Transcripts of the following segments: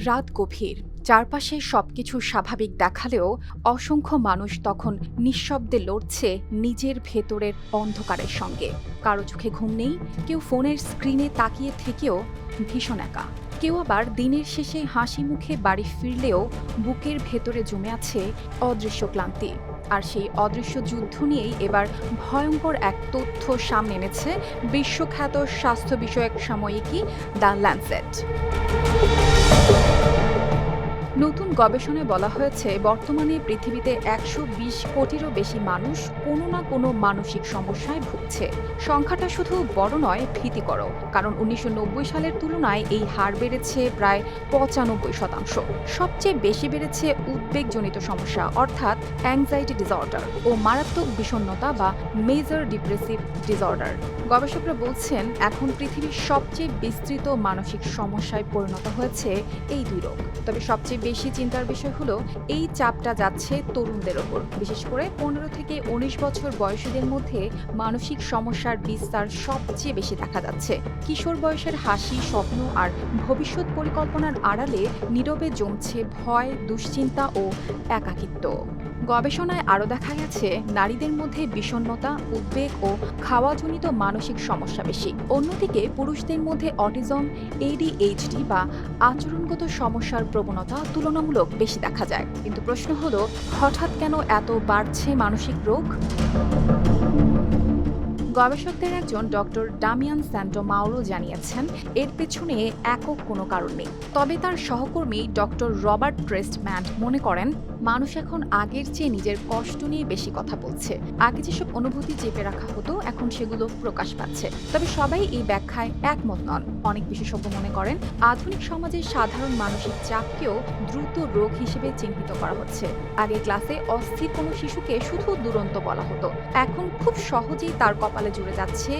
রাত গভীর, চারপাশে সবকিছু স্বাভাবিক দেখালেও অসংখ্য মানুষ তখন নিঃশব্দে লড়ছে নিজের ভেতরের অন্ধকারের সঙ্গে। কারো চোখে ঘুম নেই, কেউ ফোনের স্ক্রিনে তাকিয়ে থেকেও ভীষণ একা। কেউ আবার দিনের শেষে হাসি মুখে বাড়ি ফিরলেও বুকের ভেতরে জমে আছে অদৃশ্য ক্লান্তি। আর সেই অদৃশ্য যুদ্ধ নিয়েই এবার ভয়ঙ্কর এক তথ্য সামনে এনেছে বিশ্বখ্যাত স্বাস্থ্য বিষয়ক সাময়িকী দ্য ল্যান্সেট। নতুন গবেষণায় বলা হয়েছে, বর্তমানে পৃথিবীতে ১২০ কোটিরও বেশি মানুষ কোনো না কোনো মানসিক সমস্যায় ভুগছে। সংখ্যাটা শুধু বড় নয়, ভীতিকরও। কারণ ১৯৯০ সালের তুলনায় এই হার বেড়েছে প্রায় ৯৫%। সবচেয়ে বেশি বেড়েছে উদ্বেগজনিত সমস্যা, অর্থাৎ অ্যাংজাইটি ডিসঅর্ডার ও মারাত্মক বিষণ্ণতা বা মেজর ডিপ্রেসিভ ডিসঅর্ডার। গবেষকরা বলছেন, এখন পৃথিবীর সবচেয়ে বিস্তৃত মানসিক সমস্যায় পরিণত হয়েছে এই দুই রোগ। তবে সবচেয়ে বেশি চিন্তার বিষয় হলো, এই চাপটা যাচ্ছে তরুণদের ওপর। বিশেষ করে ১৫ থেকে ১৯ বছর বয়সীদের মধ্যে মানসিক সমস্যার বিস্তার সবচেয়ে বেশি দেখা যাচ্ছে। কিশোর বয়সের হাসি, স্বপ্ন আর ভবিষ্যৎ পরিকল্পনার আড়ালে নীরবে জমছে ভয়, দুশ্চিন্তা ও একাকিত্ব। গবেষণায় আরও দেখা গেছে, নারীদের মধ্যে বিষণ্ণতা, উদ্বেগ ও খাওয়াজনিত মানসিক সমস্যা বেশি। অন্যদিকে পুরুষদের মধ্যে অটিজম, ADHD বা আচরণগত সমস্যার প্রবণতা তুলনামূলক বেশি দেখা যায়। কিন্তু প্রশ্ন হলো, হঠাৎ কেন এত বাড়ছে মানসিক রোগ? গবেষকদের একজন ডক্টর ডামিয়ান স্যান্টোমাউরো জানিয়েছেন, এর পেছনে একক কোনো কারণ নেই। তবে তার সহকর্মী ডক্টর রবার্ট প্রেস্টম্যান্ট মনে করেন, মানুষ এখন আগের চেয়ে নিজের কষ্ট নিয়ে বেশি কথা বলছে। আগে যেসব অনুভূতি চেপে রাখা হতো, এখন সেগুলো প্রকাশ পাচ্ছে। তবে সবাই এই ব্যাখ্যায় একমত নন। অনেক বিশেষজ্ঞ মনে করেন, আধুনিক সমাজে সাধারণ মানসিক চাপকেও দ্রুত রোগ হিসেবে চিহ্নিত করা হচ্ছে। আগে ক্লাসে অস্থির কোনো শিশুকে শুধু দুরন্ত বলা হতো, এখন খুব সহজেই তার কপালে জুড়ে যাচ্ছে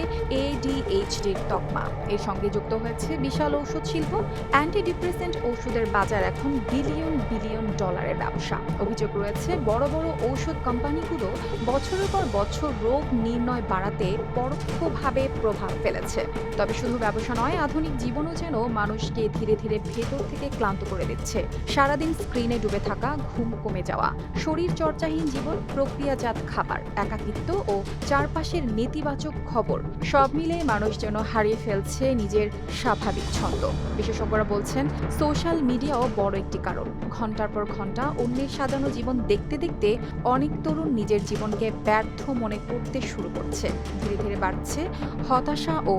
ADHDর তকমা। এর সঙ্গে যুক্ত হয়েছে বিশাল ঔষধ শিল্প। অ্যান্টিডিপ্রেসেন্ট ওষুধের বাজার এখন বিলিয়ন বিলিয়ন ডলারের ব্যবসা। অভিযোগ রয়েছে, বড় বড় ঔষধ কোম্পানিগুলো বছরের পর বছর রোগ নির্ণয় বাড়াতে পরোক্ষভাবে প্রভাব ফেলেছে। তবে শুধু ব্যবসা নয়, আধুনিক জীবনও যেন মানুষকে ধীরে ধীরে ভেতর থেকে ক্লান্ত করে দিচ্ছে। সারাদিন স্ক্রিনে ডুবে থাকা, ঘুম কমে যাওয়া, শরীর চর্চাহীন জীবন, প্রক্রিয়াজাত খাবার, একাকিত্ব ও চারপাশের নেতিবাচক খবর, সব মিলে মানুষ যেন হারিয়ে ফেলছে নিজের স্বাভাবিক ছন্দ। বিশেষজ্ঞরা বলছেন, সোশ্যাল মিডিয়াও বড় একটি কারণ। ঘন্টার পর ঘন্টা অন্যের সাজানো জীবন দেখতে দেখতে অনেক তরুণ নিজের জীবনকে ব্যর্থ মনে করতে শুরু করছে। ধীরে ধীরে বাড়ছে হতাশা ও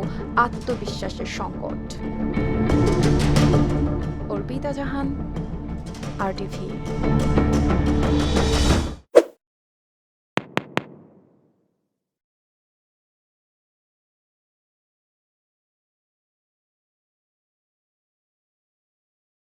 আত্মবিশ্বাসের সংকট। অর্পিতা জাহান, RTV।